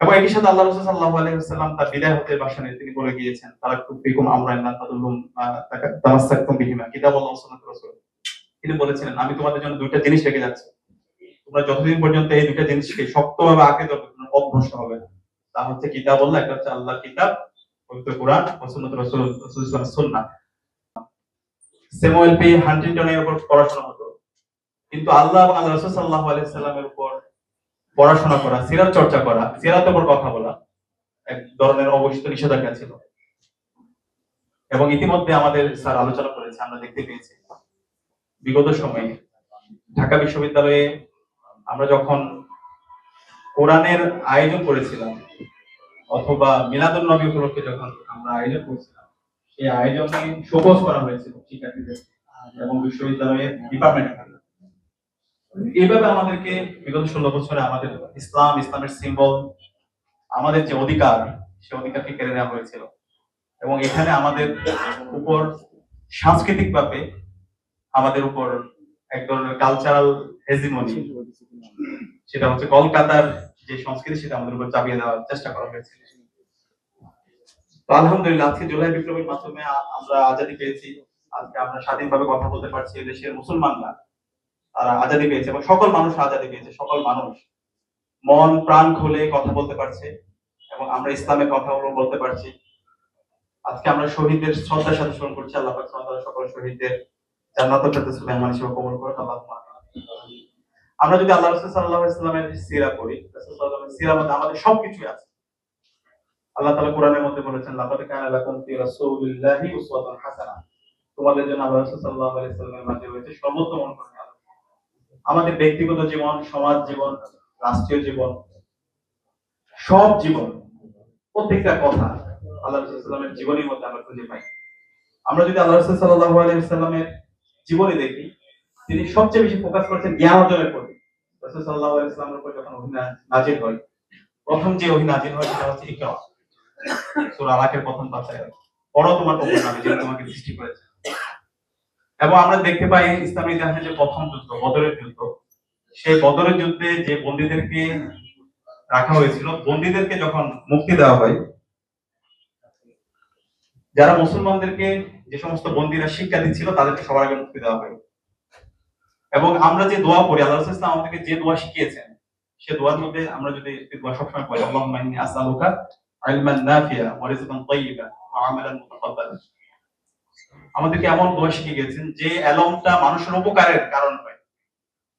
এবং একই সাথে আল্লাহ রাসূল সাল্লাল্লাহু আলাইহি ওয়াসাল্লাম তার বিদায় হতে ভাষণে তিনি বলে গিয়েছেন, তারাকতু ফিকুম আমরান লা তাদুল্লুম তামাসসাকতুম বিহিমা কিতাবুল্লাহ ওয়া সুন্নাতুর রাসূল। তিনি বলেছিলেন, আমি তোমাদের জন্য দুইটা জিনিস রেখে যাচ্ছি, তোমরা যতদিন পর্যন্ত এই দুইটা জিনিসকে শক্তভাবে আঁকড়ে ধরবে তোমরা পথভ্রষ্ট হবে না। তা হচ্ছে কিতাবুল্লাহ, একটা হচ্ছে আল্লাহর কিতাব পবিত্র কোরআন, ওয়া সুন্নাতুর রাসূল রাসূলুল্লাহ সুন্নাহ। স্যামুয়েল পি হান্টিংটনের উপর পড়াশোনা হতো, কিন্তু আল্লাহ এবং আল্লাহ রাসূল সাল্লাল্লাহু আলাইহি ওয়াসাল্লামের উপর পড়াশোনা করা, সিরাত চর্চা করা, সিরাতের উপর কথা বলা এক ধরনের অবশ্যই নিষেধাজ্ঞা ছিল। এবং ইতিমধ্যে আমাদের স্যার আলোচনা করেছে, আমরা দেখতে পেয়েছি বিগত সময়ে ঢাকা বিশ্ববিদ্যালয়ে আমরা যখন কোরআনের আয়োজন করেছিলাম অথবা মিলাদুন নবী উপলক্ষে যখন আমরা আয়োজন করেছিলাম, সেই আয়োজনে শোকজ করা হয়েছিল শিক্ষার্থীদের এবং বিশ্ববিদ্যালয়ের ডিপার্টমেন্ট। এইভাবে আমাদেরকে বিগত 16 বছরে আমাদের ইসলামের সিম্বল, আমাদের যে অধিকার, সে অধিকারকে কেড়ে নেওয়া হয়েছিল। এবং এখানে আমাদের উপর সাংস্কৃতিক ভাবে আমাদের উপর এক ধরনের কালচারাল হেজিমনি, সেটা হচ্ছে কলকাতার যে সংস্কৃতি, সেটা আমাদের উপর চাপিয়ে দেওয়ার চেষ্টা করা হয়েছিল। তো আলহামদুলিল্লাহ আজকে জুলাই বিপ্লবের মাধ্যমে আমরা আজাদী পেয়েছি। আজকে আমরা স্বাধীনভাবে কথা বলতে পারছি। দেশের মুসলমানরা তারা আজাদী পেয়েছে এবং সকল মানুষ আজাদী পেয়েছে। সকল মানুষ মন প্রাণ খুলে কথা বলতে পারছে এবং আমরা ইসলামের কথা বলতে পারছি। আজকে আমরা শহীদদের শ্রদ্ধার সাথে স্মরণ করছি। আল্লাহ পাক সুবহানাহু ওয়া তাআলা সকল শহীদদের জান্নাতুল ফেরদৌসে মেহমান হিসেবে কবুল করুন। আল্লাহুম্মা আমিন। আমরা যদি আল্লাহ রাসূল সাল্লাল্লাহু আলাইহি ওয়াসাল্লামের সিরা পড়ি, রাসূল সাল্লাল্লাহু আলাইহি ওয়াসাল্লামের সিরার মধ্যে আমাদের সবকিছুই আছে। আল্লাহ তাআলা কোরআনের মধ্যে বলেছেন, লাকাদ কানা লাকুম ফি রাসূলিল্লাহি উসওয়াতুন হাসানাহ। তোমাদের জন্য আল্লাহ রাসূল সাল্লাল্লাহু আলাইহি ওয়াসাল্লামের মাঝে রয়েছে সর্বোত্তম অনুকরণীয় আদর্শ। আমাদের ব্যক্তিগত জীবন, সমাজ জীবন, রাষ্ট্রীয় জীবন, সব জীবন, প্রত্যেকটা কথা আল্লাহ রাসূল সাল্লাল্লাহু আলাইহি ওয়াসাল্লামের জীবনের মধ্যে আমরা খুঁজে পাই। আমরা যদি আল্লাহ রাসূল সাল্লাল্লাহু আলাইহি ওয়াসাল্লামের জীবনে দেখি, তিনি সবচেয়ে বেশি ফোকাস করেছেন জ্ঞান অর্জনের প্রতি। রাসূল সাল্লাল্লাহু আলাইহি ওয়াসাল্লামের উপর যখন ওহী নাযিল হয়, প্রথম যে ওহী নাযিল হয় সেটা হচ্ছে ইকরা, সূরা আলাকের প্রথম পাঁচ আয়াত। পড়ো তোমার প্রভুর নামে, যিনি তোমাকে সৃষ্টি করেছেন। এবং আমরা দেখতে পাই ইসলামের ইতিহাসে যে প্রথম যুদ্ধ, বদরের যুদ্ধ, সেই বদরের যুদ্ধে যে বন্দীদেরকে রাখা হয়েছিল, বন্দীদেরকে যখন মুক্তি দেওয়া হয়, যারা মুসলমানদেরকে, যে সমস্ত বন্দীরা শিক্ষা দিচ্ছিল, তাদেরকে সবার আগে মুক্তি দেওয়া হয়। এবং আমরা যে দোয়া পড়ি, আল্লাহ রাসূল সাল্লাল্লাহু আলাইহি ওয়াসাল্লাম আমাদেরকে যে দোয়া শিখিয়েছেন, সেই দোয়ার মধ্যে আমরা যদি এই দোয়া সবসময় পড়ি, আল্লাহুম্মা ইন্নী আসআলুকা ইলমান নাফিয়া ওয়া রিজকান তাইয়্যিবা ওয়া আমালান মুতাকাব্বালা। আমাদেরকে এমন দোয়া শিখিয়ে গেছেন যে এলমটা মানুষের উপকারের কারণ হয়।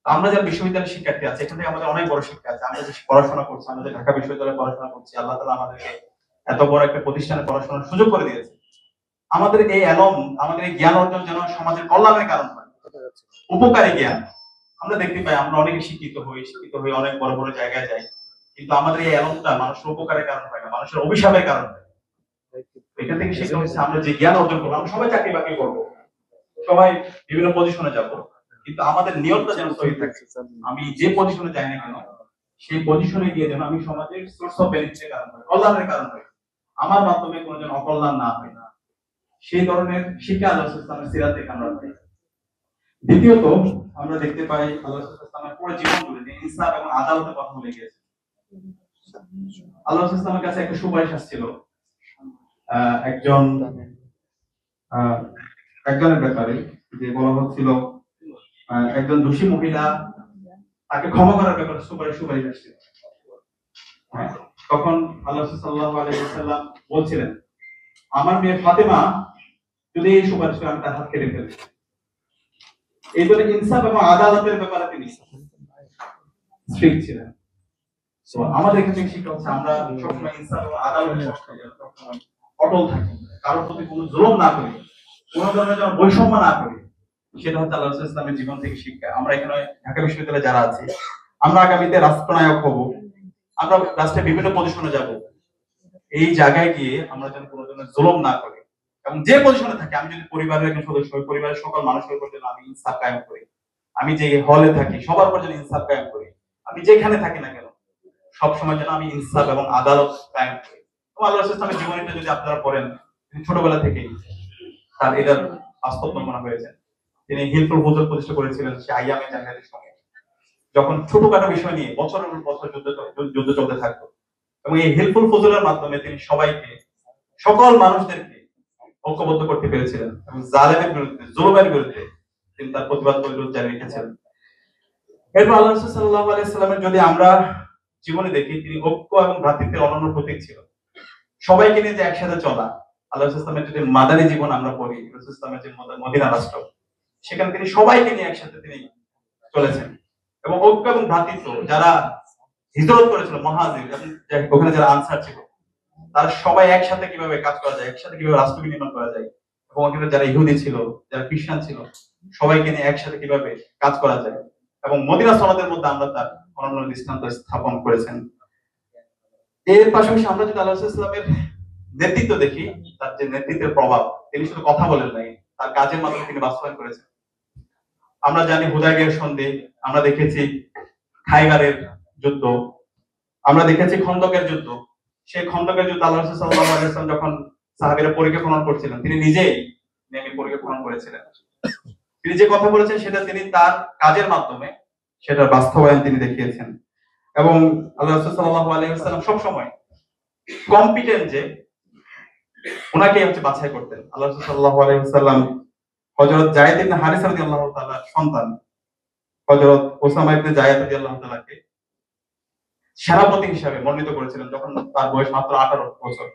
আমরা যারা বিশ্ববিদ্যালয়ের শিক্ষার্থী আছে, এখান থেকে আমাদের অনেক বড় শিক্ষা আছে। আমরা যে পড়াশোনা করছি, আমরা যে ঢাকা বিশ্ববিদ্যালয়ে পড়াশোনা করছি, আল্লাহ তাআলা আমাদেরকে এত বড় একটা প্রতিষ্ঠানে পড়াশোনার সুযোগ করে দিয়েছে। আমাদের এই এলম, আমাদের এই জ্ঞান অর্জন যেন সমাজের কল্যাণের কারণ হয়, উপকারী জ্ঞান। আমরা দেখতে পাই আমরা অনেকে শিক্ষিত হই অনেক বড় বড় জায়গায় যাই, কিন্তু আমাদের এই এলমটা মানুষের উপকারের কারণ হয় না, মানুষের অভিশাপের কারণ হয়। এখান থেকে শিক্ষা হচ্ছে আমরা যে জ্ঞান অর্জন করবো, আমরা সবাই চাকরি বাকরি করবো, সবাই বিভিন্ন পজিশনে যাব, কিন্তু আমাদের নিয়তটা যেন সহি থাকে। আমি যে পজিশনে যাই না কেন, সেই পজিশনে গিয়ে যেন আমি সমাজের সোর্স অফ বেনিফিটের কারণ হয়, কল্যাণের কারণ হয়, আমার মাধ্যমে কোনো যেন অকল্যাণ না হয় না, সেই ধরনের শিক্ষা আল্লাহ রাসূল সাল্লাল্লাহু আলাইহি ওয়াসাল্লামের সিরাত থেকে আমরা পাই। দ্বিতীয়ত আমরা দেখতে পাই আল্লাহ রাসূল সাল্লাল্লাহু আলাইহি ওয়াসাল্লামের পুরো জীবন জুড়ে তিনি ইনসাফ এবং আদালতের কথা বলে গিয়েছেন। আল্লাহ রাসূল সাল্লাল্লাহু আলাইহি ওয়াসাল্লামের কাছে একটা সুপারিশ আসছিল একজনের ব্যাপারে, যে বলা হচ্ছিল একজন দোষী মহিলা, তাকে ক্ষমা করার ব্যাপারে সুপারিশ আসছিল। তখন আল্লাহ রাসূল সাল্লাল্লাহু আলাইহি ওয়াসাল্লাম বলছিলেন, আমার মেয়ে ফাতেমা যদি এই সুপারিশ করে, আমি তার হাত কেটে ফেলব। এই জন্য ইনসাফ এবং আদালতের ব্যাপারে তিনি স্ট্রিক্ট ছিলেন। তো আমাদের এখানে শিক্ষা হচ্ছে আমরা সবসময় ইনসাফ এবং আদালতের পক্ষে অটল থাকি, কারোর প্রতি কোনো জুলুম না করি, কোনো ধরনের যেন বৈষম্য না করি। সেটা হচ্ছে আল্লাহ রাসূল ইসলামের জীবন থেকে শিক্ষা। আমরা এখানে ঢাকা বিশ্ববিদ্যালয়ে যারা আছি, আমরা আগামীতে রাষ্ট্রনায়ক হব, আমরা রাষ্ট্রের বিভিন্ন পজিশনে যাব, এই জায়গায় গিয়ে আমরা যেন কোনো ধরনের জুলুম না করি। এবং যে পজিশনে থাকি, আমি যদি পরিবারের একজন সদস্য হই, পরিবারের সকল মানুষের উপর যেন আমি ইনসাফ কায়েম করি। আমি যে হলে থাকি, সবার উপর যেন ইনসাফ কায়েম করি। আমি যেখানে থাকি না কেন, সবসময় যেন আমি ইনসাফ এবং আদালত কায়েম করি। আল্লাহ রাসূল ইসলামের জীবনীটা যদি আপনারা পড়েন, তিনি ছোটবেলা থেকেই তার এটার বাস্তব নমুনা হয়েছে। তিনি হিলফুল হুজুর প্রতিষ্ঠা করেছিলেন সে আইয়ামে জাহিলিয়াতের সময়, যখন ছোটখাটো বিষয় নিয়ে বছরের পর বছর যুদ্ধ চলতে থাকতো। এবং এই হেল্পফুল ফজলের মাধ্যমে তিনি সবাইকে, সকল মানুষদেরকে ঐক্যবদ্ধ করতে পেরেছিলেন এবং জালেমের বিরুদ্ধে, জুলুমের বিরুদ্ধে তিনি তার প্রতিবাদ প্রতিরোধ জারি রেখেছিলেন। এরপর আল্লাহ রাসূল সাল্লাল্লাহু আলাইহি সাল্লামের যদি আমরা জীবনে দেখি, তিনি ঐক্য এবং ভ্রাতৃত্বের অনন্য প্রতীক ছিল। সবাইকে নিয়ে যে একসাথে চলা, আল্লাহ রাসূল সাল্লামের যদি মাদানী জীবন আমরা পড়ি, রাসূল সাল্লামের যে মদিনা রাষ্ট্র, সেখানে তিনি সবাইকে নিয়ে একসাথে তিনি চলেছেন। এবং ঐক্য এবং ভ্রাতৃত্ব, যারা হিজরত করেছিল মুহাজির এবং ওখানে যারা আনসার ছিল, তারা সবাই একসাথে কিভাবে কাজ করা যায়, একসাথে কিভাবে রাষ্ট্র নির্মাণ করা যায়, এবং ওখানে যারা ইহুদি ছিল, যারা খ্রিস্টান ছিল, সবাইকে নিয়ে একসাথে কিভাবে কাজ করা যায়, এবং মদিনা সনদের মধ্যে আমরা তার অনন্য দৃষ্টান্ত স্থাপন করেছেন। এর পাশাপাশি আমরা যদি আল্লাহ রাসূল সাল্লামের নেতৃত্ব দেখি, তার যে নেতৃত্বের প্রভাব, তিনি শুধু কথা বলেন নাই, তার কাজের মাধ্যমে তিনি বাস্তবায়ন করেছেন। আমরা জানি হুদায়বিয়ার সন্ধি, আমরা দেখেছি খাইবারের যুদ্ধ, আমরা দেখেছি খন্দকের যুদ্ধ। সেই খন্দকের যুদ্ধ আল্লাহ রাসূল সাল্লাল্লাহু আলাইহি ওয়াসাল্লাম যখন সাহাবীরা পরীক্ষা খনন করছিলেন, তিনি নিজেই নেমে পরীক্ষা খনন করেছিলেন। তিনি যে কথা বলেছেন সেটা তিনি তার কাজের মাধ্যমে সেটার বাস্তবায়ন তিনি দেখিয়েছেন। এবং আল্লাহ রাসূল সাল্লাল্লাহু আলাইহি ওয়াসাল্লাম সব সময় কম্পিটেন্ট যে, ওনাকে বাছাই করতেন। আল্লাহ রাসূল সাল্লাল্লাহু আলাইহি ওয়াসাল্লাম হযরত যায়েদ ইবনে হারিসা রাদিয়াল্লাহু তাআলার সন্তান হযরত ওসামা ইবনে যায়েদ রাদিয়াল্লাহু তাআলাকে সেনাপতি হিসেবে মনোনীত করেছিলেন যখন তার বয়স মাত্র 18 বছর।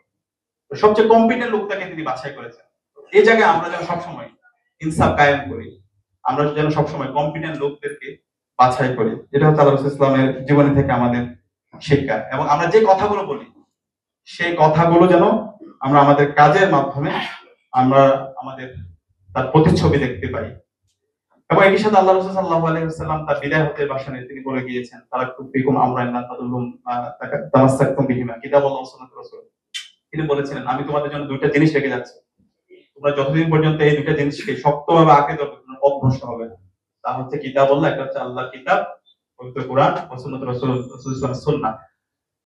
তো সবচেয়ে কম্পিটেন্ট লোকটাকে তিনি বাছাই করেছেন। এই জায়গায় আমরা যেন সবসময় ইনসাফ কায়েম করি, আমরা যেন সবসময় কম্পিটেন্ট লোকদেরকে বাছাই করি। এটা হচ্ছে আল্লাহ রাসূল ইসলামের জীবনী থেকে আমাদের শিক্ষা। এবং আমরা যে কথাগুলো বলি, সেই কথাগুলো যেন আমরা আমাদের কাজের মাধ্যমে আমরা আমাদের তার প্রতিচ্ছবি দেখতে পাই। এবং একই সাথে আল্লাহ রাসূল সাল্লাল্লাহু আলাইহি ওয়াসাল্লাম তার বিদায় হতে ভাষণে তিনি বলে গিয়েছেন, তারাকতু ফিকুম আমরান লা তাদুল্লুম তামাসসাকতুম বিহিমা কিতাবুল্লাহ ওয়া সুন্নাতুর রাসূল। তিনি বলেছিলেন, আমি তোমাদের জন্য দুইটা জিনিস রেখে যাচ্ছি, তোমরা যতদিন পর্যন্ত এই দুইটা জিনিসকে শক্তভাবে আঁকড়ে ধরবে, তোমরা পথভ্রষ্ট হবে না। তা হচ্ছে কিতাবুল্লাহ, একটা হচ্ছে আল্লাহর কিতাব পবিত্র কোরআন, ওয়া সুন্নাতুর রাসূল সাল্লাল্লাহু আলাইহি ওয়াসাল্লামের সুন্নাহ।